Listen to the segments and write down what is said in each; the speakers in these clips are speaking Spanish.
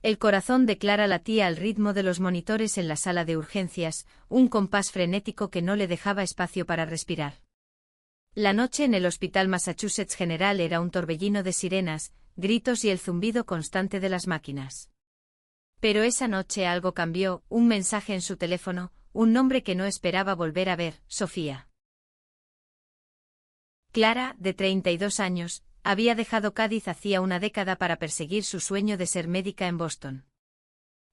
El corazón de Clara latía al ritmo de los monitores en la sala de urgencias, un compás frenético que no le dejaba espacio para respirar. La noche en el Hospital Massachusetts General era un torbellino de sirenas, gritos y el zumbido constante de las máquinas. Pero esa noche algo cambió, un mensaje en su teléfono, un nombre que no esperaba volver a ver, Sofía. Clara, de 32 años, había dejado Cádiz hacía una década para perseguir su sueño de ser médica en Boston.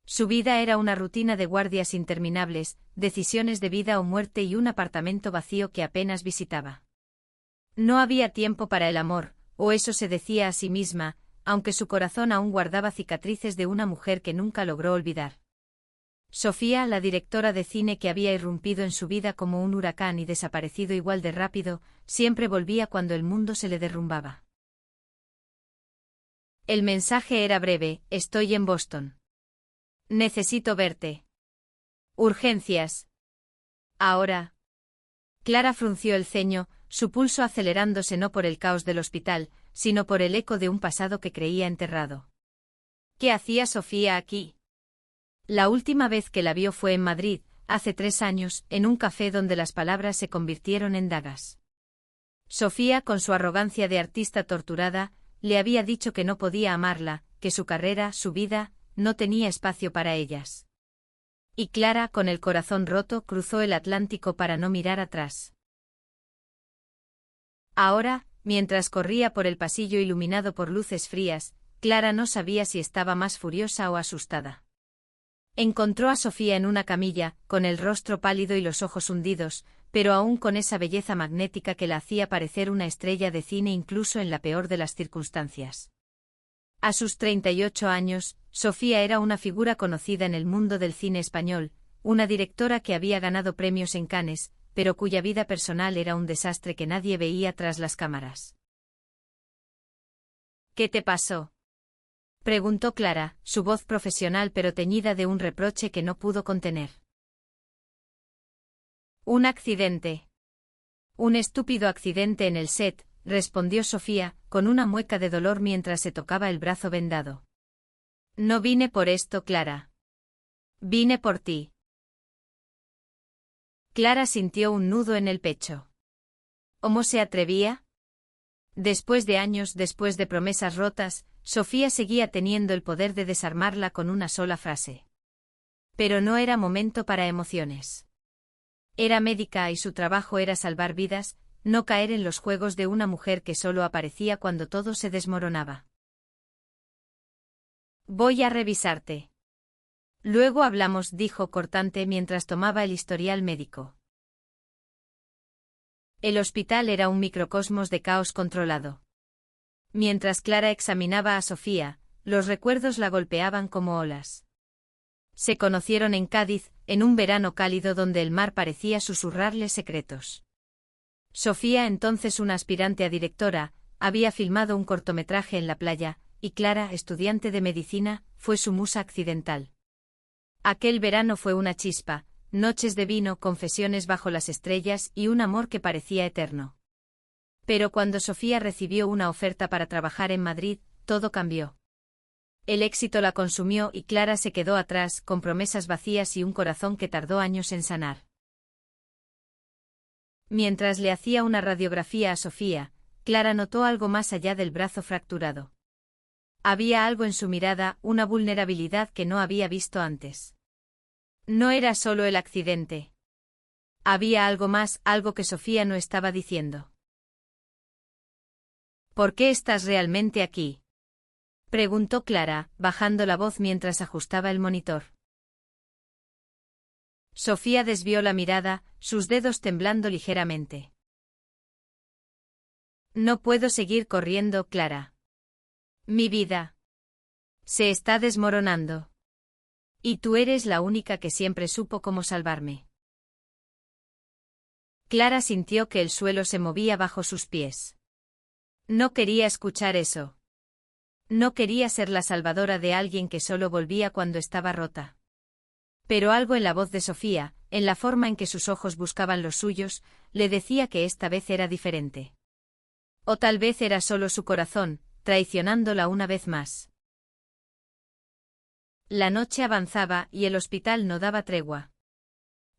Su vida era una rutina de guardias interminables, decisiones de vida o muerte y un apartamento vacío que apenas visitaba. No había tiempo para el amor, o eso se decía a sí misma, aunque su corazón aún guardaba cicatrices de una mujer que nunca logró olvidar. Sofía, la directora de cine que había irrumpido en su vida como un huracán y desaparecido igual de rápido, siempre volvía cuando el mundo se le derrumbaba. El mensaje era breve: estoy en Boston. Necesito verte. Urgencias. Ahora. Clara frunció el ceño, su pulso acelerándose no por el caos del hospital, sino por el eco de un pasado que creía enterrado. ¿Qué hacía Sofía aquí? La última vez que la vio fue en Madrid, hace 3 años, en un café donde las palabras se convirtieron en dagas. Sofía, con su arrogancia de artista torturada, le había dicho que no podía amarla, que su carrera, su vida, no tenía espacio para ellas. Y Clara, con el corazón roto, cruzó el Atlántico para no mirar atrás. Ahora, mientras corría por el pasillo iluminado por luces frías, Clara no sabía si estaba más furiosa o asustada. Encontró a Sofía en una camilla, con el rostro pálido y los ojos hundidos, pero aún con esa belleza magnética que la hacía parecer una estrella de cine incluso en la peor de las circunstancias. A sus 38 años, Sofía era una figura conocida en el mundo del cine español, una directora que había ganado premios en Cannes, pero cuya vida personal era un desastre que nadie veía tras las cámaras. ¿Qué te pasó?, preguntó Clara, su voz profesional pero teñida de un reproche que no pudo contener. Un accidente. Un estúpido accidente en el set, respondió Sofía, con una mueca de dolor mientras se tocaba el brazo vendado. No vine por esto, Clara. Vine por ti. Clara sintió un nudo en el pecho. ¿Cómo se atrevía? Después de años, después de promesas rotas, Sofía seguía teniendo el poder de desarmarla con una sola frase. Pero no era momento para emociones. Era médica y su trabajo era salvar vidas, no caer en los juegos de una mujer que solo aparecía cuando todo se desmoronaba. Voy a revisarte. Luego hablamos, dijo cortante mientras tomaba el historial médico. El hospital era un microcosmos de caos controlado. Mientras Clara examinaba a Sofía, los recuerdos la golpeaban como olas. Se conocieron en Cádiz, en un verano cálido donde el mar parecía susurrarle secretos. Sofía, entonces una aspirante a directora, había filmado un cortometraje en la playa, y Clara, estudiante de medicina, fue su musa accidental. Aquel verano fue una chispa, noches de vino, confesiones bajo las estrellas y un amor que parecía eterno. Pero cuando Sofía recibió una oferta para trabajar en Madrid, todo cambió. El éxito la consumió y Clara se quedó atrás, con promesas vacías y un corazón que tardó años en sanar. Mientras le hacía una radiografía a Sofía, Clara notó algo más allá del brazo fracturado. Había algo en su mirada, una vulnerabilidad que no había visto antes. No era solo el accidente. Había algo más, algo que Sofía no estaba diciendo. ¿Por qué estás realmente aquí?, preguntó Clara, bajando la voz mientras ajustaba el monitor. Sofía desvió la mirada, sus dedos temblando ligeramente. No puedo seguir corriendo, Clara. Mi vida se está desmoronando. Y tú eres la única que siempre supo cómo salvarme. Clara sintió que el suelo se movía bajo sus pies. No quería escuchar eso. No quería ser la salvadora de alguien que solo volvía cuando estaba rota. Pero algo en la voz de Sofía, en la forma en que sus ojos buscaban los suyos, le decía que esta vez era diferente. O tal vez era solo su corazón, traicionándola una vez más. La noche avanzaba y el hospital no daba tregua.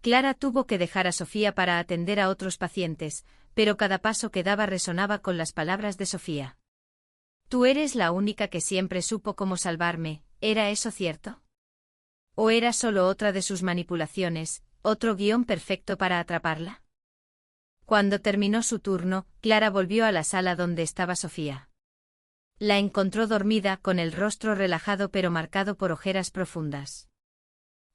Clara tuvo que dejar a Sofía para atender a otros pacientes, pero cada paso que daba resonaba con las palabras de Sofía. Tú eres la única que siempre supo cómo salvarme, ¿era eso cierto? ¿O era solo otra de sus manipulaciones, otro guión perfecto para atraparla? Cuando terminó su turno, Clara volvió a la sala donde estaba Sofía. La encontró dormida con el rostro relajado pero marcado por ojeras profundas.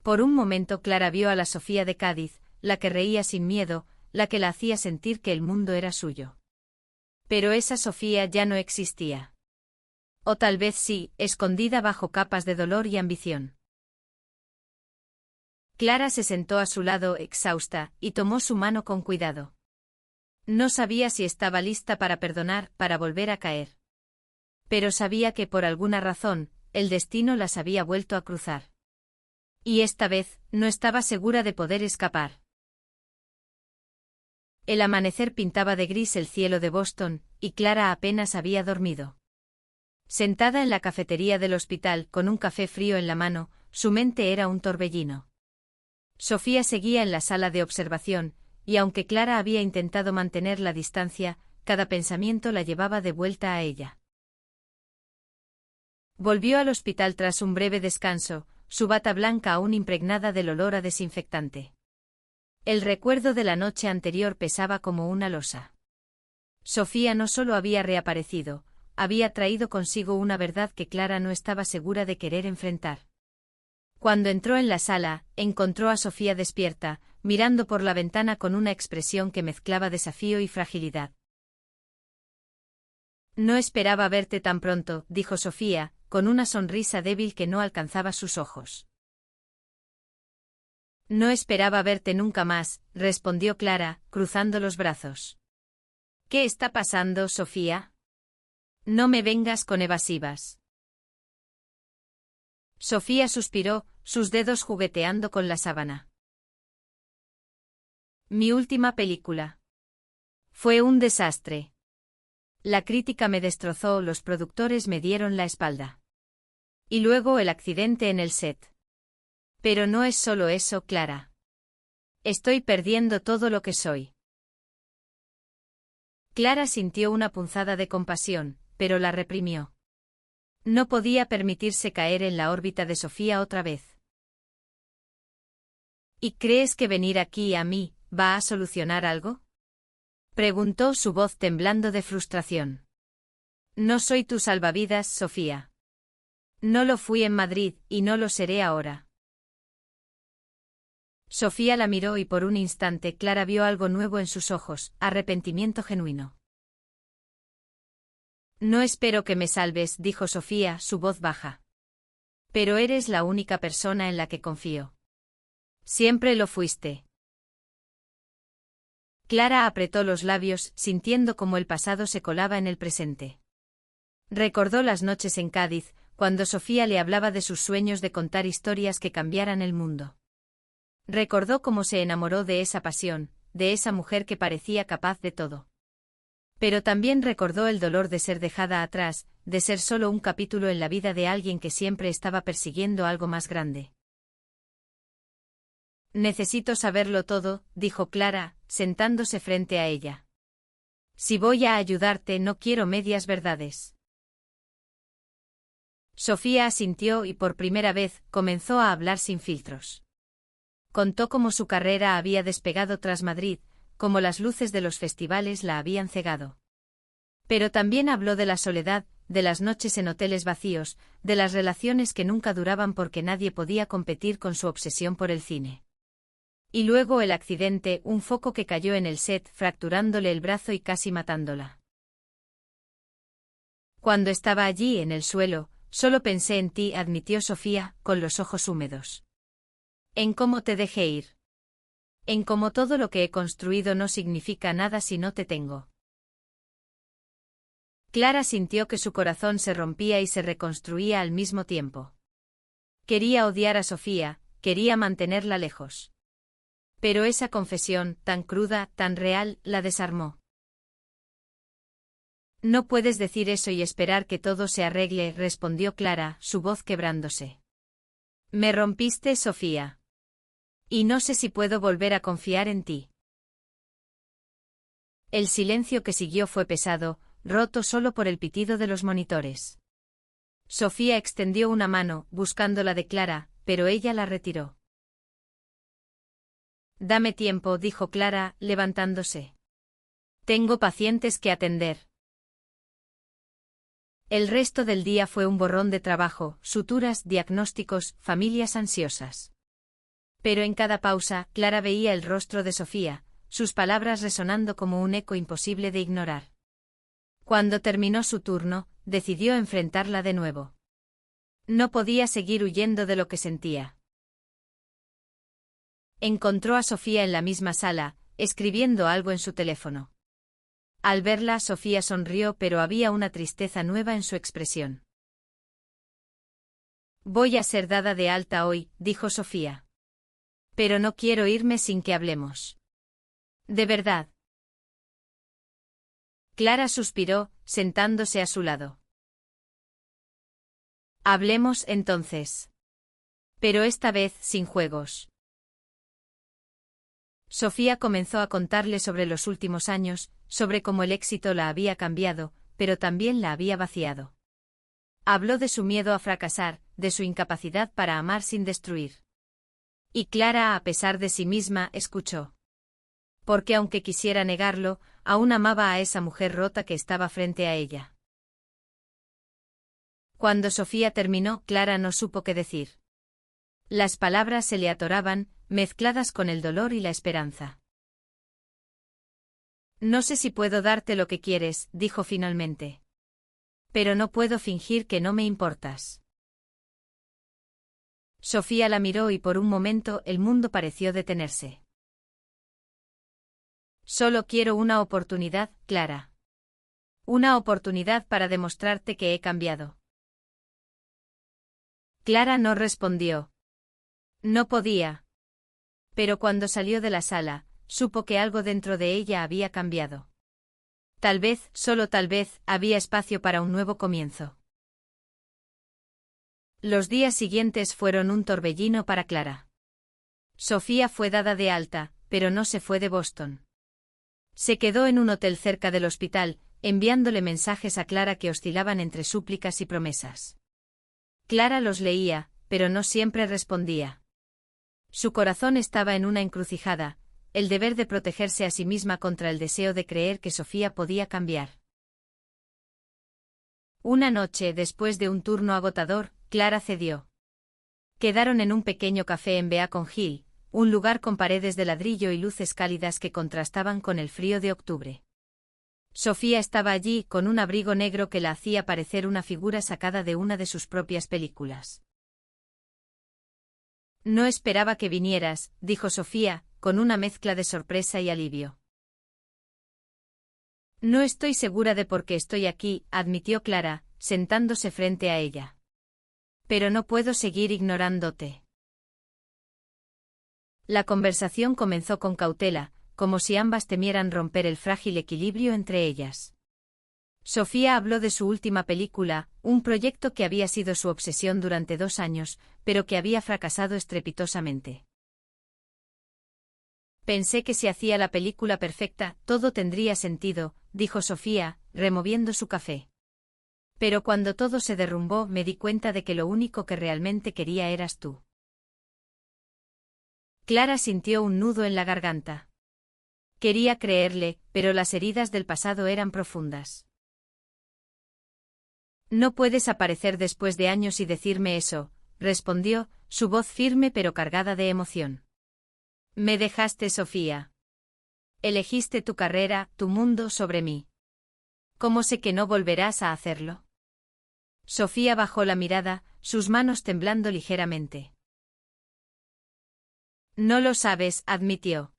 Por un momento Clara vio a la Sofía de Cádiz, la que reía sin miedo, la que la hacía sentir que el mundo era suyo. Pero esa Sofía ya no existía. O tal vez sí, escondida bajo capas de dolor y ambición. Clara se sentó a su lado exhausta, y tomó su mano con cuidado. No sabía si estaba lista para perdonar, para volver a caer. Pero sabía que por alguna razón, el destino las había vuelto a cruzar. Y esta vez, no estaba segura de poder escapar. El amanecer pintaba de gris el cielo de Boston, y Clara apenas había dormido. Sentada en la cafetería del hospital con un café frío en la mano, su mente era un torbellino. Sofía seguía en la sala de observación, y aunque Clara había intentado mantener la distancia, cada pensamiento la llevaba de vuelta a ella. Volvió al hospital tras un breve descanso, su bata blanca aún impregnada del olor a desinfectante. El recuerdo de la noche anterior pesaba como una losa. Sofía no solo había reaparecido, había traído consigo una verdad que Clara no estaba segura de querer enfrentar. Cuando entró en la sala, encontró a Sofía despierta, mirando por la ventana con una expresión que mezclaba desafío y fragilidad. No esperaba verte tan pronto, dijo Sofía, con una sonrisa débil que no alcanzaba sus ojos. No esperaba verte nunca más, respondió Clara, cruzando los brazos. ¿Qué está pasando, Sofía? No me vengas con evasivas. Sofía suspiró, sus dedos jugueteando con la sábana. Mi última película. Fue un desastre. La crítica me destrozó, los productores me dieron la espalda. Y luego el accidente en el set. Pero no es solo eso, Clara. Estoy perdiendo todo lo que soy. Clara sintió una punzada de compasión, pero la reprimió. No podía permitirse caer en la órbita de Sofía otra vez. ¿Y crees que venir aquí a mí va a solucionar algo? Preguntó su voz temblando de frustración. No soy tu salvavidas, Sofía. No lo fui en Madrid, y no lo seré ahora. Sofía la miró y por un instante Clara vio algo nuevo en sus ojos, arrepentimiento genuino. No espero que me salves, dijo Sofía, su voz baja. Pero eres la única persona en la que confío. Siempre lo fuiste. Clara apretó los labios, sintiendo cómo el pasado se colaba en el presente. Recordó las noches en Cádiz, cuando Sofía le hablaba de sus sueños de contar historias que cambiaran el mundo. Recordó cómo se enamoró de esa pasión, de esa mujer que parecía capaz de todo. Pero también recordó el dolor de ser dejada atrás, de ser solo un capítulo en la vida de alguien que siempre estaba persiguiendo algo más grande. Necesito saberlo todo, dijo Clara, sentándose frente a ella. Si voy a ayudarte, no quiero medias verdades. Sofía asintió y por primera vez comenzó a hablar sin filtros. Contó cómo su carrera había despegado tras Madrid, cómo las luces de los festivales la habían cegado. Pero también habló de la soledad, de las noches en hoteles vacíos, de las relaciones que nunca duraban porque nadie podía competir con su obsesión por el cine. Y luego el accidente, un foco que cayó en el set, fracturándole el brazo y casi matándola. Cuando estaba allí en el suelo, solo pensé en ti, admitió Sofía, con los ojos húmedos. En cómo te dejé ir. En cómo todo lo que he construido no significa nada si no te tengo. Clara sintió que su corazón se rompía y se reconstruía al mismo tiempo. Quería odiar a Sofía, quería mantenerla lejos. Pero esa confesión, tan cruda, tan real, la desarmó. No puedes decir eso y esperar que todo se arregle, respondió Clara, su voz quebrándose. Me rompiste, Sofía. Y no sé si puedo volver a confiar en ti. El silencio que siguió fue pesado, roto solo por el pitido de los monitores. Sofía extendió una mano, buscando la de Clara, pero ella la retiró. Dame tiempo, dijo Clara, levantándose. Tengo pacientes que atender. El resto del día fue un borrón de trabajo, suturas, diagnósticos, familias ansiosas. Pero en cada pausa, Clara veía el rostro de Sofía, sus palabras resonando como un eco imposible de ignorar. Cuando terminó su turno, decidió enfrentarla de nuevo. No podía seguir huyendo de lo que sentía. Encontró a Sofía en la misma sala, escribiendo algo en su teléfono. Al verla, Sofía sonrió, pero había una tristeza nueva en su expresión. Voy a ser dada de alta hoy, dijo Sofía. Pero no quiero irme sin que hablemos. ¿De verdad? Clara suspiró, sentándose a su lado. Hablemos entonces. Pero esta vez sin juegos. Sofía comenzó a contarle sobre los últimos años, sobre cómo el éxito la había cambiado, pero también la había vaciado. Habló de su miedo a fracasar, de su incapacidad para amar sin destruir. Y Clara, a pesar de sí misma, escuchó. Porque aunque quisiera negarlo, aún amaba a esa mujer rota que estaba frente a ella. Cuando Sofía terminó, Clara no supo qué decir. Las palabras se le atoraban, mezcladas con el dolor y la esperanza. No sé si puedo darte lo que quieres, dijo finalmente. Pero no puedo fingir que no me importas. Sofía la miró y por un momento el mundo pareció detenerse. Solo quiero una oportunidad, Clara. Una oportunidad para demostrarte que he cambiado. Clara no respondió. No podía. Pero cuando salió de la sala, supo que algo dentro de ella había cambiado. Tal vez, solo tal vez, había espacio para un nuevo comienzo. Los días siguientes fueron un torbellino para Clara. Sofía fue dada de alta, pero no se fue de Boston. Se quedó en un hotel cerca del hospital, enviándole mensajes a Clara que oscilaban entre súplicas y promesas. Clara los leía, pero no siempre respondía. Su corazón estaba en una encrucijada, el deber de protegerse a sí misma contra el deseo de creer que Sofía podía cambiar. Una noche, después de un turno agotador, Clara cedió. Quedaron en un pequeño café en Beacon Hill, un lugar con paredes de ladrillo y luces cálidas que contrastaban con el frío de octubre. Sofía estaba allí, con un abrigo negro que la hacía parecer una figura sacada de una de sus propias películas. No esperaba que vinieras, dijo Sofía, con una mezcla de sorpresa y alivio. No estoy segura de por qué estoy aquí, admitió Clara, sentándose frente a ella. Pero no puedo seguir ignorándote. La conversación comenzó con cautela, como si ambas temieran romper el frágil equilibrio entre ellas. Sofía habló de su última película, un proyecto que había sido su obsesión durante 2 años, pero que había fracasado estrepitosamente. Pensé que si hacía la película perfecta, todo tendría sentido, dijo Sofía, removiendo su café. Pero cuando todo se derrumbó, me di cuenta de que lo único que realmente quería eras tú. Clara sintió un nudo en la garganta. Quería creerle, pero las heridas del pasado eran profundas. No puedes aparecer después de años y decirme eso, respondió, su voz firme pero cargada de emoción. Me dejaste, Sofía. Elegiste tu carrera, tu mundo sobre mí. ¿Cómo sé que no volverás a hacerlo? Sofía bajó la mirada, sus manos temblando ligeramente. No lo sabes, admitió.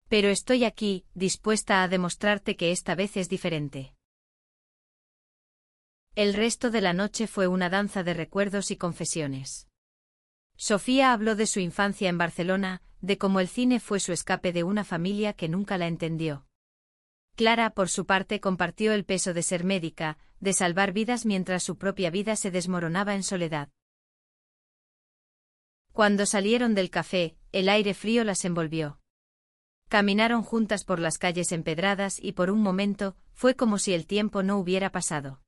Pero estoy aquí, dispuesta a demostrarte que esta vez es diferente. El resto de la noche fue una danza de recuerdos y confesiones. Sofía habló de su infancia en Barcelona, de cómo el cine fue su escape de una familia que nunca la entendió. Clara, por su parte, compartió el peso de ser médica, de salvar vidas mientras su propia vida se desmoronaba en soledad. Cuando salieron del café, el aire frío las envolvió. Caminaron juntas por las calles empedradas y por un momento, fue como si el tiempo no hubiera pasado.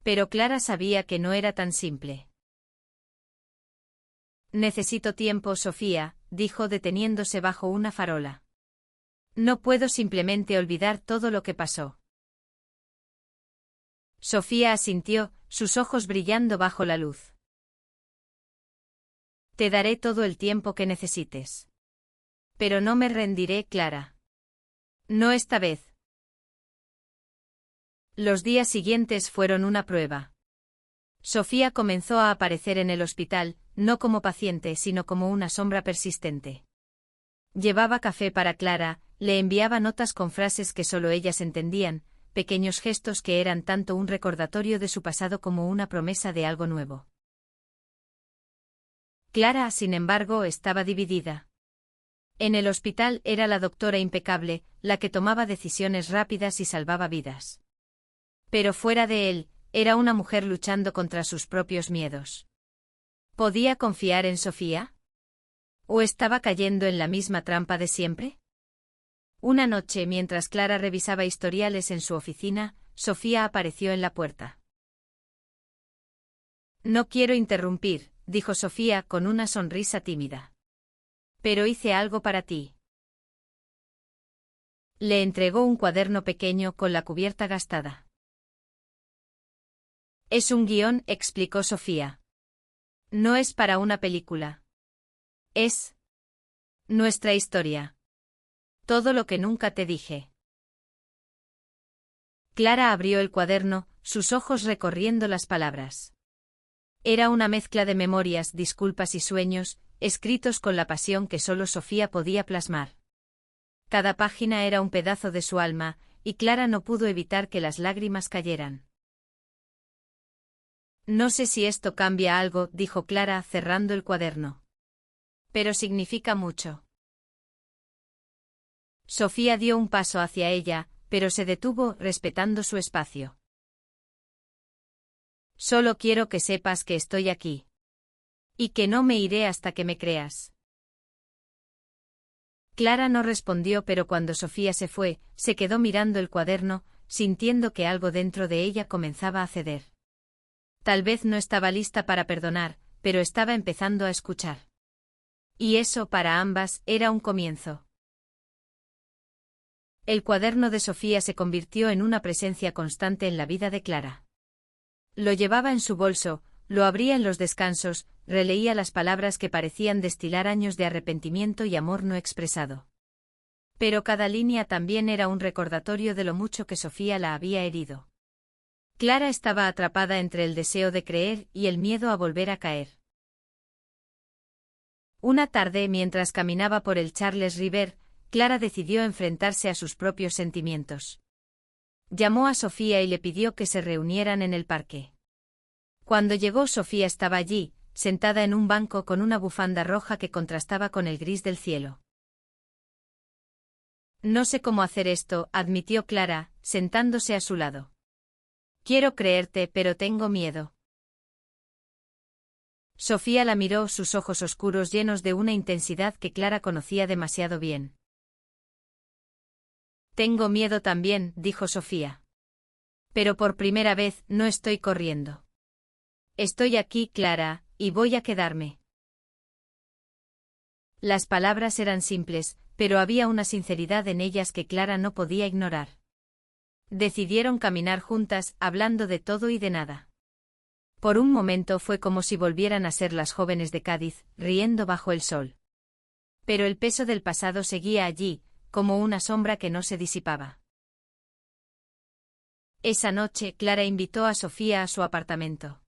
Pero Clara sabía que no era tan simple. Necesito tiempo, Sofía, dijo deteniéndose bajo una farola. No puedo simplemente olvidar todo lo que pasó. Sofía asintió, sus ojos brillando bajo la luz. Te daré todo el tiempo que necesites. Pero no me rendiré, Clara. No esta vez. Los días siguientes fueron una prueba. Sofía comenzó a aparecer en el hospital, no como paciente sino como una sombra persistente. Llevaba café para Clara, le enviaba notas con frases que solo ellas entendían, pequeños gestos que eran tanto un recordatorio de su pasado como una promesa de algo nuevo. Clara, sin embargo, estaba dividida. En el hospital era la doctora impecable, la que tomaba decisiones rápidas y salvaba vidas. Pero fuera de él, era una mujer luchando contra sus propios miedos. ¿Podía confiar en Sofía? ¿O estaba cayendo en la misma trampa de siempre? Una noche, mientras Clara revisaba historiales en su oficina, Sofía apareció en la puerta. No quiero interrumpir, dijo Sofía con una sonrisa tímida. Pero hice algo para ti. Le entregó un cuaderno pequeño con la cubierta gastada. Es un guión, explicó Sofía. No es para una película. Es nuestra historia. Todo lo que nunca te dije. Clara abrió el cuaderno, sus ojos recorriendo las palabras. Era una mezcla de memorias, disculpas y sueños, escritos con la pasión que solo Sofía podía plasmar. Cada página era un pedazo de su alma, y Clara no pudo evitar que las lágrimas cayeran. No sé si esto cambia algo, dijo Clara cerrando el cuaderno. Pero significa mucho. Sofía dio un paso hacia ella, pero se detuvo, respetando su espacio. Solo quiero que sepas que estoy aquí. Y que no me iré hasta que me creas. Clara no respondió, pero cuando Sofía se fue, se quedó mirando el cuaderno, sintiendo que algo dentro de ella comenzaba a ceder. Tal vez no estaba lista para perdonar, pero estaba empezando a escuchar. Y eso, para ambas, era un comienzo. El cuaderno de Sofía se convirtió en una presencia constante en la vida de Clara. Lo llevaba en su bolso, lo abría en los descansos, releía las palabras que parecían destilar años de arrepentimiento y amor no expresado. Pero cada línea también era un recordatorio de lo mucho que Sofía la había herido. Clara estaba atrapada entre el deseo de creer y el miedo a volver a caer. Una tarde, mientras caminaba por el Charles River, Clara decidió enfrentarse a sus propios sentimientos. Llamó a Sofía y le pidió que se reunieran en el parque. Cuando llegó, Sofía estaba allí, sentada en un banco con una bufanda roja que contrastaba con el gris del cielo. No sé cómo hacer esto, admitió Clara, sentándose a su lado. Quiero creerte, pero tengo miedo. Sofía la miró, sus ojos oscuros llenos de una intensidad que Clara conocía demasiado bien. Tengo miedo también, dijo Sofía. Pero por primera vez no estoy corriendo. Estoy aquí, Clara, y voy a quedarme. Las palabras eran simples, pero había una sinceridad en ellas que Clara no podía ignorar. Decidieron caminar juntas, hablando de todo y de nada. Por un momento fue como si volvieran a ser las jóvenes de Cádiz, riendo bajo el sol. Pero el peso del pasado seguía allí, como una sombra que no se disipaba. Esa noche, Clara invitó a Sofía a su apartamento.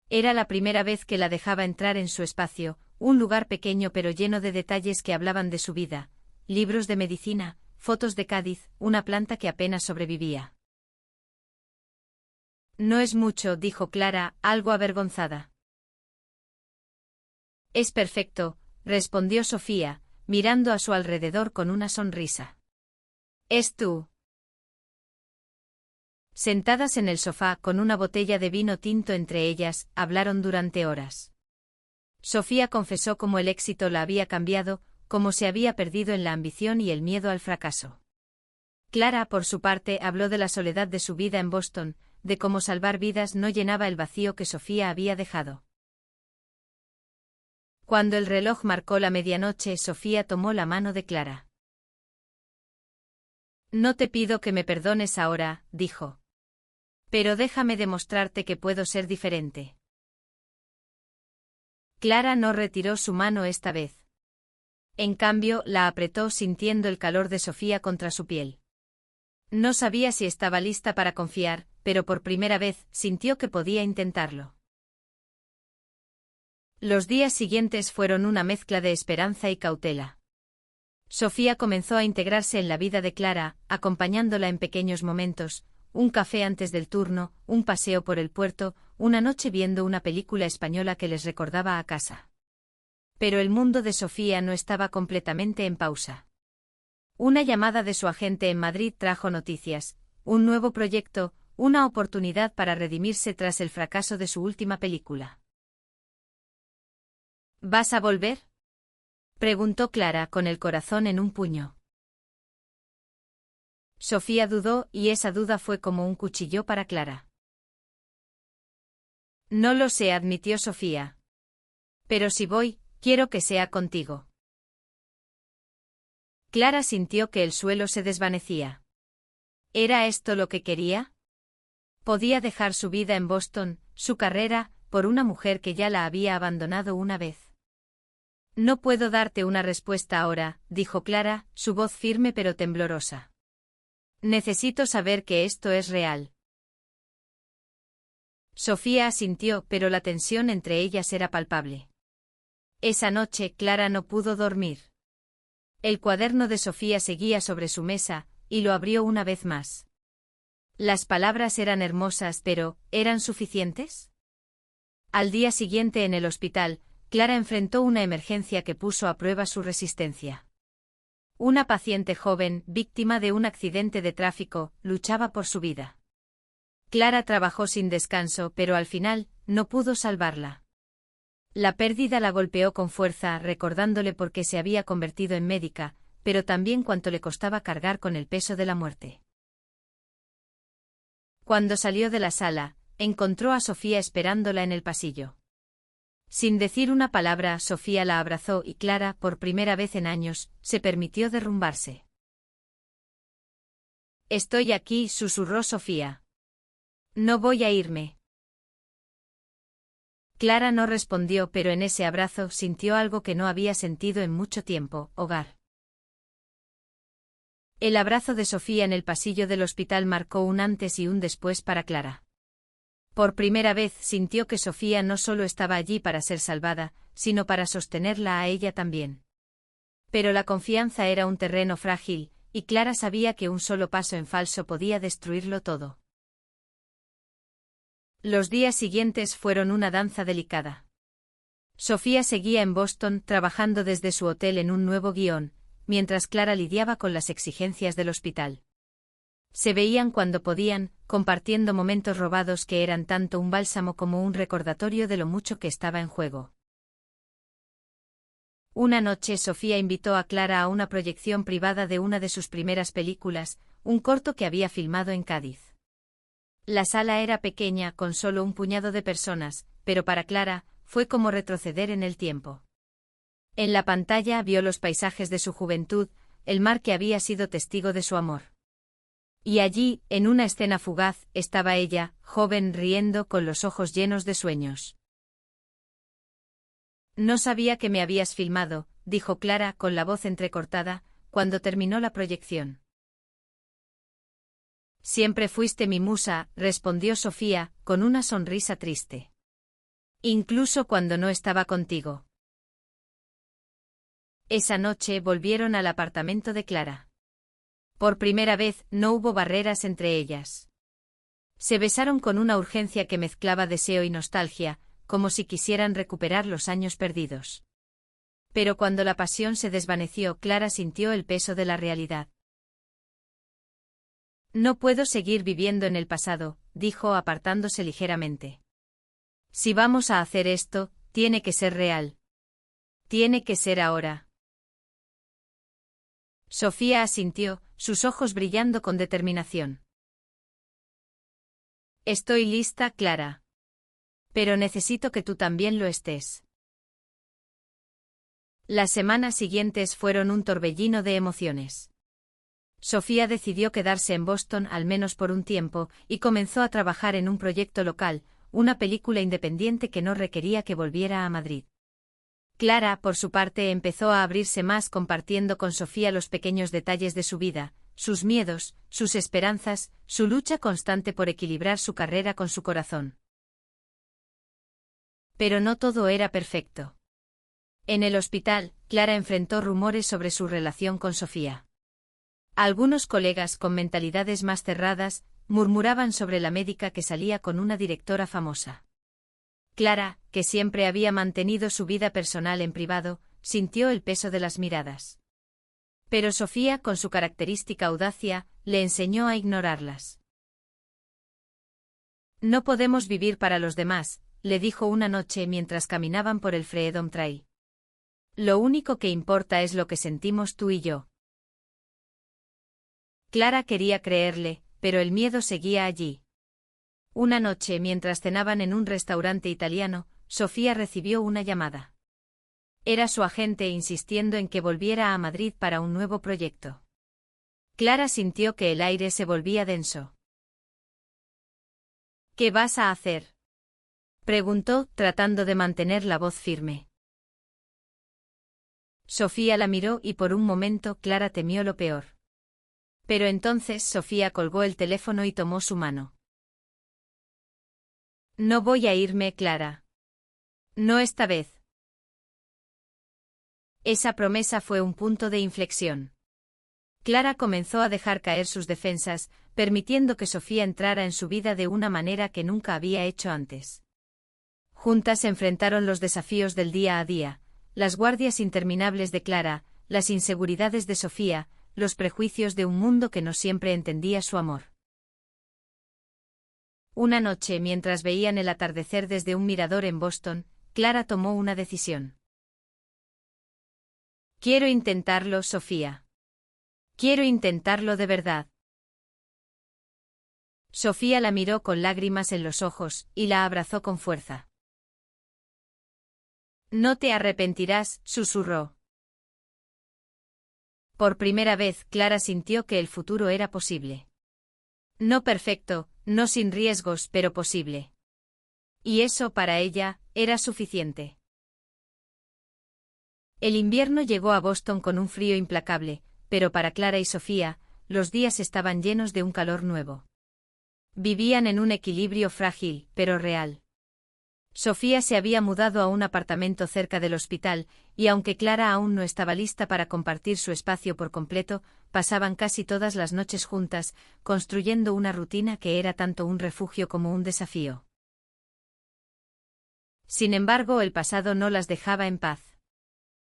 Era la primera vez que la dejaba entrar en su espacio, un lugar pequeño pero lleno de detalles que hablaban de su vida, libros de medicina, fotos de Cádiz, una planta que apenas sobrevivía. No es mucho, dijo Clara, algo avergonzada. Es perfecto, respondió Sofía, mirando a su alrededor con una sonrisa. ¿Es tú? Sentadas en el sofá con una botella de vino tinto entre ellas, hablaron durante horas. Sofía confesó cómo el éxito la había cambiado, cómo se había perdido en la ambición y el miedo al fracaso. Clara, por su parte, habló de la soledad de su vida en Boston, de cómo salvar vidas no llenaba el vacío que Sofía había dejado. Cuando el reloj marcó la medianoche, Sofía tomó la mano de Clara. «No te pido que me perdones ahora», dijo. «Pero déjame demostrarte que puedo ser diferente». Clara no retiró su mano esta vez. En cambio, la apretó sintiendo el calor de Sofía contra su piel. No sabía si estaba lista para confiar, pero por primera vez sintió que podía intentarlo. Los días siguientes fueron una mezcla de esperanza y cautela. Sofía comenzó a integrarse en la vida de Clara, acompañándola en pequeños momentos, un café antes del turno, un paseo por el puerto, una noche viendo una película española que les recordaba a casa. Pero el mundo de Sofía no estaba completamente en pausa. Una llamada de su agente en Madrid trajo noticias, un nuevo proyecto, una oportunidad para redimirse tras el fracaso de su última película. ¿Vas a volver?, preguntó Clara con el corazón en un puño. Sofía dudó y esa duda fue como un cuchillo para Clara. No lo sé, admitió Sofía. Pero si voy, quiero que sea contigo. Clara sintió que el suelo se desvanecía. ¿Era esto lo que quería? Podía dejar su vida en Boston, su carrera, por una mujer que ya la había abandonado una vez. No puedo darte una respuesta ahora, dijo Clara, su voz firme pero temblorosa. Necesito saber que esto es real. Sofía asintió, pero la tensión entre ellas era palpable. Esa noche Clara no pudo dormir. El cuaderno de Sofía seguía sobre su mesa, y lo abrió una vez más. Las palabras eran hermosas, pero ¿eran suficientes? Al día siguiente en el hospital, Clara enfrentó una emergencia que puso a prueba su resistencia. Una paciente joven, víctima de un accidente de tráfico, luchaba por su vida. Clara trabajó sin descanso, pero al final, no pudo salvarla. La pérdida la golpeó con fuerza, recordándole por qué se había convertido en médica, pero también cuánto le costaba cargar con el peso de la muerte. Cuando salió de la sala, encontró a Sofía esperándola en el pasillo. Sin decir una palabra, Sofía la abrazó y Clara, por primera vez en años, se permitió derrumbarse. «Estoy aquí», susurró Sofía. «No voy a irme». Clara no respondió, pero en ese abrazo sintió algo que no había sentido en mucho tiempo: hogar. El abrazo de Sofía en el pasillo del hospital marcó un antes y un después para Clara. Por primera vez sintió que Sofía no solo estaba allí para ser salvada, sino para sostenerla a ella también. Pero la confianza era un terreno frágil, y Clara sabía que un solo paso en falso podía destruirlo todo. Los días siguientes fueron una danza delicada. Sofía seguía en Boston trabajando desde su hotel en un nuevo guión, mientras Clara lidiaba con las exigencias del hospital. Se veían cuando podían, compartiendo momentos robados que eran tanto un bálsamo como un recordatorio de lo mucho que estaba en juego. Una noche Sofía invitó a Clara a una proyección privada de una de sus primeras películas, un corto que había filmado en Cádiz. La sala era pequeña, con solo un puñado de personas, pero para Clara, fue como retroceder en el tiempo. En la pantalla vio los paisajes de su juventud, el mar que había sido testigo de su amor. Y allí, en una escena fugaz, estaba ella, joven, riendo con los ojos llenos de sueños. «No sabía que me habías filmado», dijo Clara con la voz entrecortada, cuando terminó la proyección. «Siempre fuiste mi musa», respondió Sofía, con una sonrisa triste. «Incluso cuando no estaba contigo». Esa noche volvieron al apartamento de Clara. Por primera vez, no hubo barreras entre ellas. Se besaron con una urgencia que mezclaba deseo y nostalgia, como si quisieran recuperar los años perdidos. Pero cuando la pasión se desvaneció, Clara sintió el peso de la realidad. «No puedo seguir viviendo en el pasado», dijo apartándose ligeramente. «Si vamos a hacer esto, tiene que ser real». Tiene que ser ahora. Sofía asintió, sus ojos brillando con determinación. Estoy lista, Clara. Pero necesito que tú también lo estés. Las semanas siguientes fueron un torbellino de emociones. Sofía decidió quedarse en Boston al menos por un tiempo, y comenzó a trabajar en un proyecto local, una película independiente que no requería que volviera a Madrid. Clara, por su parte, empezó a abrirse más compartiendo con Sofía los pequeños detalles de su vida, sus miedos, sus esperanzas, su lucha constante por equilibrar su carrera con su corazón. Pero no todo era perfecto. En el hospital, Clara enfrentó rumores sobre su relación con Sofía. Algunos colegas con mentalidades más cerradas murmuraban sobre la médica que salía con una directora famosa. Clara, que siempre había mantenido su vida personal en privado, sintió el peso de las miradas. Pero Sofía, con su característica audacia, le enseñó a ignorarlas. No podemos vivir para los demás, le dijo una noche mientras caminaban por el Freedom Trail. Lo único que importa es lo que sentimos tú y yo. Clara quería creerle, pero el miedo seguía allí. Una noche, mientras cenaban en un restaurante italiano, Sofía recibió una llamada. Era su agente insistiendo en que volviera a Madrid para un nuevo proyecto. Clara sintió que el aire se volvía denso. ¿Qué vas a hacer?, preguntó, tratando de mantener la voz firme. Sofía la miró y por un momento Clara temió lo peor. Pero entonces Sofía colgó el teléfono y tomó su mano. No voy a irme, Clara. No esta vez. Esa promesa fue un punto de inflexión. Clara comenzó a dejar caer sus defensas, permitiendo que Sofía entrara en su vida de una manera que nunca había hecho antes. Juntas enfrentaron los desafíos del día a día, las guardias interminables de Clara, las inseguridades de Sofía, los prejuicios de un mundo que no siempre entendía su amor. Una noche, mientras veían el atardecer desde un mirador en Boston, Clara tomó una decisión. Quiero intentarlo, Sofía. Quiero intentarlo de verdad. Sofía la miró con lágrimas en los ojos, y la abrazó con fuerza. No te arrepentirás, susurró. Por primera vez, Clara sintió que el futuro era posible. No perfecto, no sin riesgos, pero posible. Y eso, para ella, era suficiente. El invierno llegó a Boston con un frío implacable, pero para Clara y Sofía, los días estaban llenos de un calor nuevo. Vivían en un equilibrio frágil, pero real. Sofía se había mudado a un apartamento cerca del hospital, y aunque Clara aún no estaba lista para compartir su espacio por completo, pasaban casi todas las noches juntas, construyendo una rutina que era tanto un refugio como un desafío. Sin embargo, el pasado no las dejaba en paz.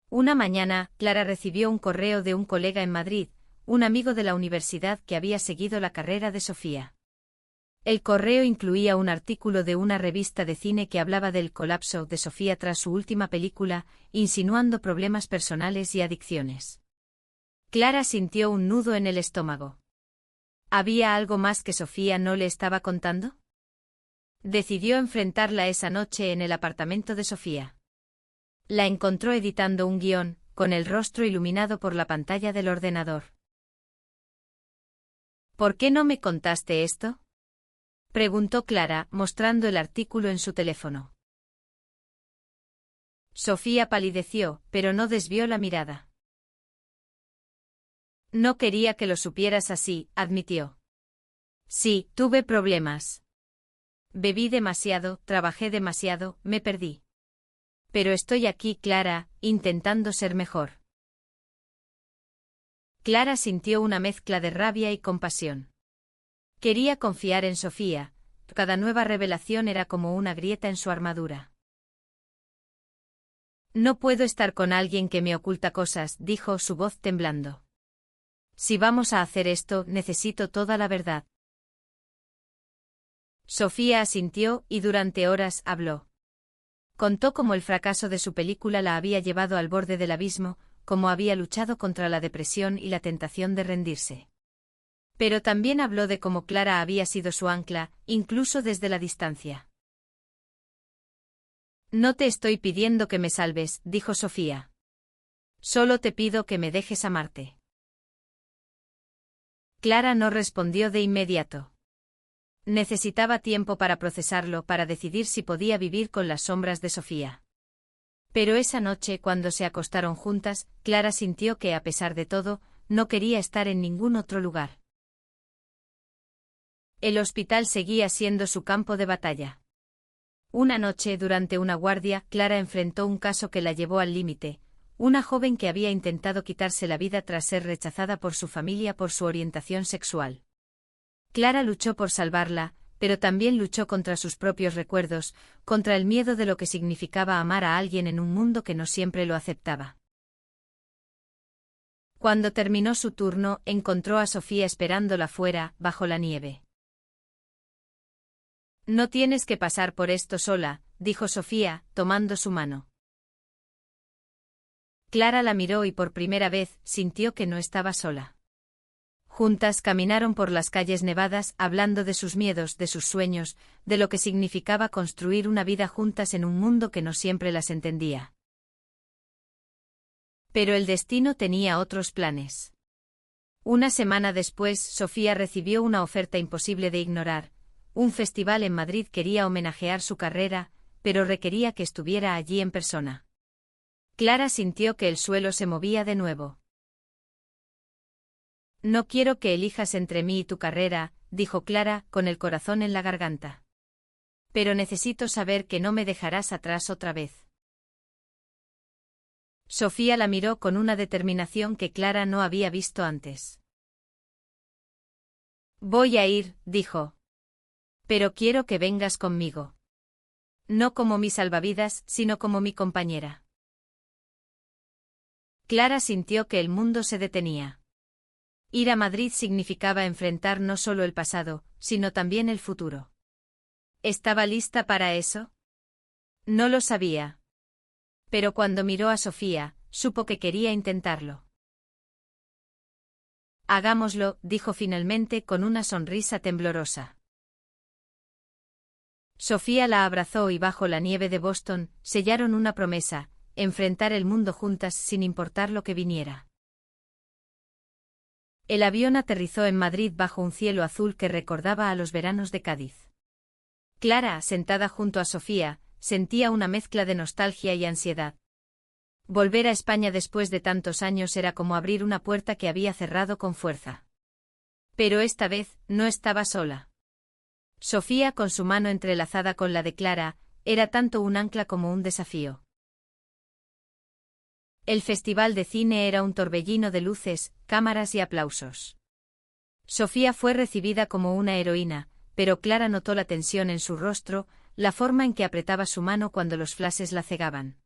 Una mañana, Clara recibió un correo de un colega en Madrid, un amigo de la universidad que había seguido la carrera de Sofía. El correo incluía un artículo de una revista de cine que hablaba del colapso de Sofía tras su última película, insinuando problemas personales y adicciones. Clara sintió un nudo en el estómago. ¿Había algo más que Sofía no le estaba contando? Decidió enfrentarla esa noche en el apartamento de Sofía. La encontró editando un guión, con el rostro iluminado por la pantalla del ordenador. ¿Por qué no me contaste esto?, preguntó Clara, mostrando el artículo en su teléfono. Sofía palideció, pero no desvió la mirada. No quería que lo supieras así, admitió. Sí, tuve problemas. Bebí demasiado, trabajé demasiado, me perdí. Pero estoy aquí, Clara, intentando ser mejor. Clara sintió una mezcla de rabia y compasión. Quería confiar en Sofía, cada nueva revelación era como una grieta en su armadura. No puedo estar con alguien que me oculta cosas, dijo, su voz temblando. Si vamos a hacer esto, necesito toda la verdad. Sofía asintió y durante horas habló. Contó cómo el fracaso de su película la había llevado al borde del abismo, cómo había luchado contra la depresión y la tentación de rendirse. Pero también habló de cómo Clara había sido su ancla, incluso desde la distancia. «No te estoy pidiendo que me salves», dijo Sofía. «Solo te pido que me dejes amarte». Clara no respondió de inmediato. Necesitaba tiempo para procesarlo, para decidir si podía vivir con las sombras de Sofía. Pero esa noche, cuando se acostaron juntas, Clara sintió que, a pesar de todo, no quería estar en ningún otro lugar. El hospital seguía siendo su campo de batalla. Una noche, durante una guardia, Clara enfrentó un caso que la llevó al límite, una joven que había intentado quitarse la vida tras ser rechazada por su familia por su orientación sexual. Clara luchó por salvarla, pero también luchó contra sus propios recuerdos, contra el miedo de lo que significaba amar a alguien en un mundo que no siempre lo aceptaba. Cuando terminó su turno, encontró a Sofía esperándola fuera, bajo la nieve. «No tienes que pasar por esto sola», dijo Sofía, tomando su mano. Clara la miró y por primera vez sintió que no estaba sola. Juntas caminaron por las calles nevadas, hablando de sus miedos, de sus sueños, de lo que significaba construir una vida juntas en un mundo que no siempre las entendía. Pero el destino tenía otros planes. Una semana después, Sofía recibió una oferta imposible de ignorar. Un festival en Madrid quería homenajear su carrera, pero requería que estuviera allí en persona. Clara sintió que el suelo se movía de nuevo. «No quiero que elijas entre mí y tu carrera», dijo Clara, con el corazón en la garganta. «Pero necesito saber que no me dejarás atrás otra vez». Sofía la miró con una determinación que Clara no había visto antes. «Voy a ir», dijo. «Pero quiero que vengas conmigo. No como mi salvavidas, sino como mi compañera». Clara sintió que el mundo se detenía. Ir a Madrid significaba enfrentar no solo el pasado, sino también el futuro. ¿Estaba lista para eso? No lo sabía. Pero cuando miró a Sofía, supo que quería intentarlo. «Hagámoslo», dijo finalmente con una sonrisa temblorosa. Sofía la abrazó y bajo la nieve de Boston, sellaron una promesa: enfrentar el mundo juntas sin importar lo que viniera. El avión aterrizó en Madrid bajo un cielo azul que recordaba a los veranos de Cádiz. Clara, sentada junto a Sofía, sentía una mezcla de nostalgia y ansiedad. Volver a España después de tantos años era como abrir una puerta que había cerrado con fuerza. Pero esta vez, no estaba sola. Sofía, con su mano entrelazada con la de Clara, era tanto un ancla como un desafío. El festival de cine era un torbellino de luces, cámaras y aplausos. Sofía fue recibida como una heroína, pero Clara notó la tensión en su rostro, la forma en que apretaba su mano cuando los flashes la cegaban.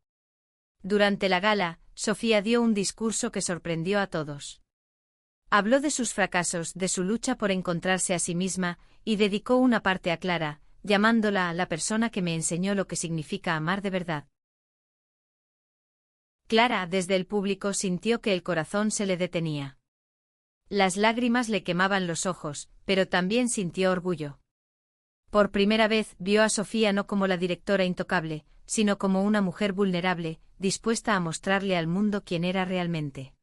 Durante la gala, Sofía dio un discurso que sorprendió a todos. Habló de sus fracasos, de su lucha por encontrarse a sí misma, y dedicó una parte a Clara, llamándola la persona que me enseñó lo que significa amar de verdad. Clara, desde el público, sintió que el corazón se le detenía. Las lágrimas le quemaban los ojos, pero también sintió orgullo. Por primera vez vio a Sofía no como la directora intocable, sino como una mujer vulnerable, dispuesta a mostrarle al mundo quién era realmente.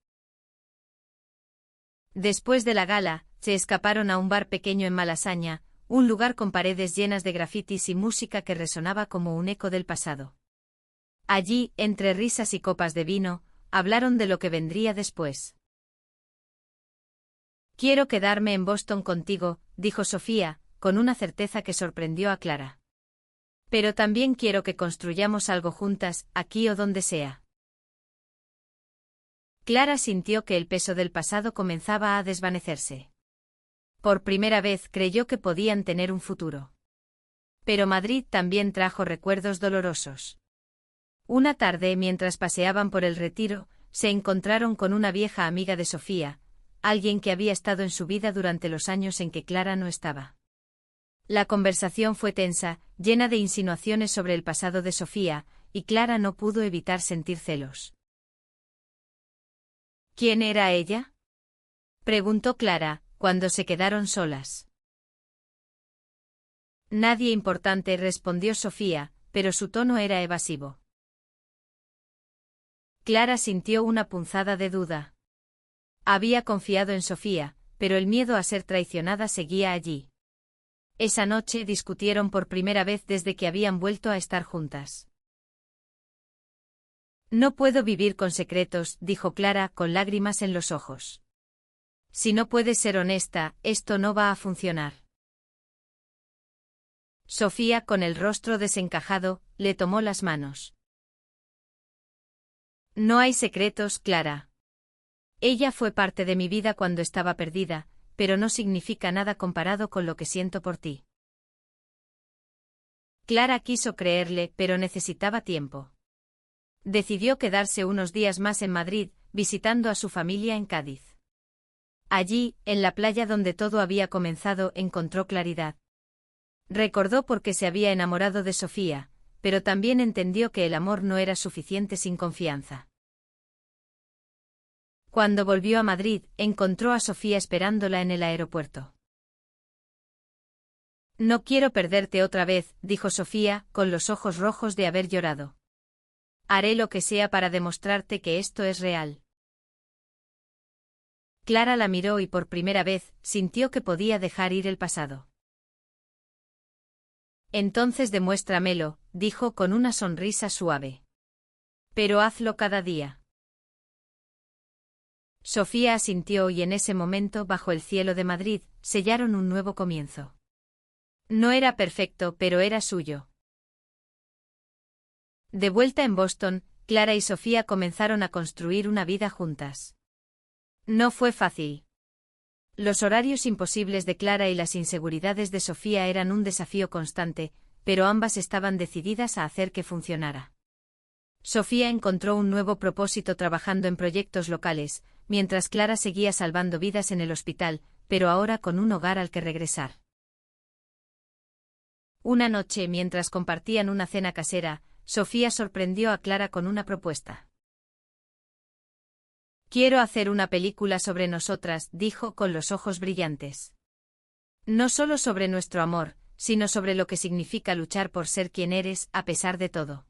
Después de la gala, se escaparon a un bar pequeño en Malasaña, un lugar con paredes llenas de grafitis y música que resonaba como un eco del pasado. Allí, entre risas y copas de vino, hablaron de lo que vendría después. «Quiero quedarme en Boston contigo», dijo Sofía, con una certeza que sorprendió a Clara. «Pero también quiero que construyamos algo juntas, aquí o donde sea». Clara sintió que el peso del pasado comenzaba a desvanecerse. Por primera vez creyó que podían tener un futuro. Pero Madrid también trajo recuerdos dolorosos. Una tarde, mientras paseaban por el Retiro, se encontraron con una vieja amiga de Sofía, alguien que había estado en su vida durante los años en que Clara no estaba. La conversación fue tensa, llena de insinuaciones sobre el pasado de Sofía, y Clara no pudo evitar sentir celos. ¿Quién era ella?, preguntó Clara, cuando se quedaron solas. Nadie importante, respondió Sofía, pero su tono era evasivo. Clara sintió una punzada de duda. Había confiado en Sofía, pero el miedo a ser traicionada seguía allí. Esa noche discutieron por primera vez desde que habían vuelto a estar juntas. No puedo vivir con secretos, dijo Clara con lágrimas en los ojos. Si no puedes ser honesta, esto no va a funcionar. Sofía, con el rostro desencajado, le tomó las manos. No hay secretos, Clara. Ella fue parte de mi vida cuando estaba perdida, pero no significa nada comparado con lo que siento por ti. Clara quiso creerle, pero necesitaba tiempo. Decidió quedarse unos días más en Madrid, visitando a su familia en Cádiz. Allí, en la playa donde todo había comenzado, encontró claridad. Recordó por qué se había enamorado de Sofía, pero también entendió que el amor no era suficiente sin confianza. Cuando volvió a Madrid, encontró a Sofía esperándola en el aeropuerto. No quiero perderte otra vez, dijo Sofía, con los ojos rojos de haber llorado. Haré lo que sea para demostrarte que esto es real. Clara la miró y por primera vez sintió que podía dejar ir el pasado. Entonces demuéstramelo, dijo con una sonrisa suave. Pero hazlo cada día. Sofía asintió y en ese momento, bajo el cielo de Madrid, sellaron un nuevo comienzo. No era perfecto, pero era suyo. De vuelta en Boston, Clara y Sofía comenzaron a construir una vida juntas. No fue fácil. Los horarios imposibles de Clara y las inseguridades de Sofía eran un desafío constante, pero ambas estaban decididas a hacer que funcionara. Sofía encontró un nuevo propósito trabajando en proyectos locales, mientras Clara seguía salvando vidas en el hospital, pero ahora con un hogar al que regresar. Una noche, mientras compartían una cena casera, Sofía sorprendió a Clara con una propuesta. Quiero hacer una película sobre nosotras, dijo con los ojos brillantes. No solo sobre nuestro amor, sino sobre lo que significa luchar por ser quien eres, a pesar de todo.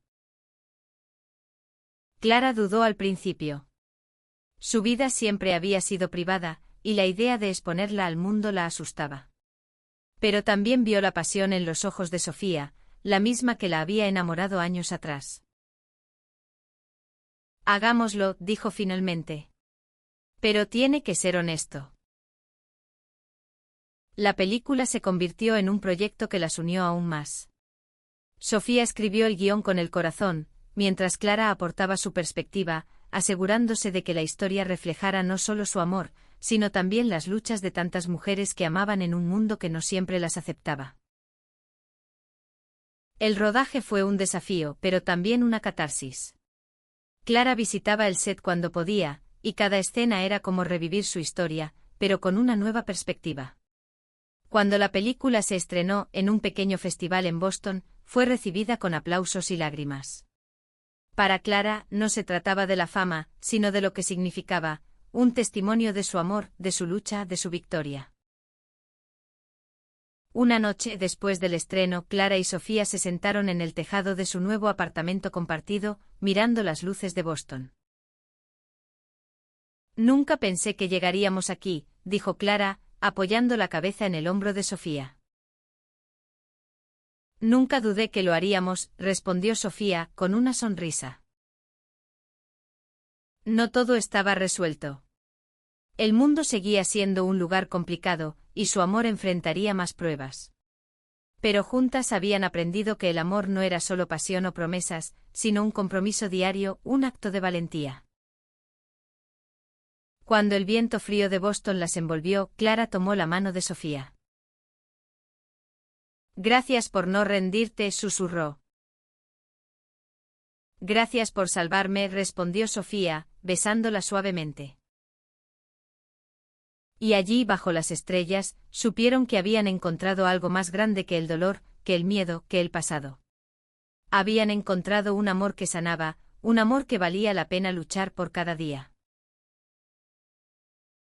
Clara dudó al principio. Su vida siempre había sido privada, y la idea de exponerla al mundo la asustaba. Pero también vio la pasión en los ojos de Sofía, la misma que la había enamorado años atrás. Hagámoslo, dijo finalmente. Pero tiene que ser honesto. La película se convirtió en un proyecto que las unió aún más. Sofía escribió el guión con el corazón, mientras Clara aportaba su perspectiva, asegurándose de que la historia reflejara no solo su amor, sino también las luchas de tantas mujeres que amaban en un mundo que no siempre las aceptaba. El rodaje fue un desafío, pero también una catarsis. Clara visitaba el set cuando podía, y cada escena era como revivir su historia, pero con una nueva perspectiva. Cuando la película se estrenó en un pequeño festival en Boston, fue recibida con aplausos y lágrimas. Para Clara, no se trataba de la fama, sino de lo que significaba, un testimonio de su amor, de su lucha, de su victoria. Una noche después del estreno, Clara y Sofía se sentaron en el tejado de su nuevo apartamento compartido, mirando las luces de Boston. Nunca pensé que llegaríamos aquí, dijo Clara, apoyando la cabeza en el hombro de Sofía. Nunca dudé que lo haríamos, respondió Sofía, con una sonrisa. No todo estaba resuelto. El mundo seguía siendo un lugar complicado, y su amor enfrentaría más pruebas. Pero juntas habían aprendido que el amor no era solo pasión o promesas, sino un compromiso diario, un acto de valentía. Cuando el viento frío de Boston las envolvió, Clara tomó la mano de Sofía. Gracias por no rendirte, susurró. Gracias por salvarme, respondió Sofía, besándola suavemente. Y allí, bajo las estrellas, supieron que habían encontrado algo más grande que el dolor, que el miedo, que el pasado. Habían encontrado un amor que sanaba, un amor que valía la pena luchar por cada día.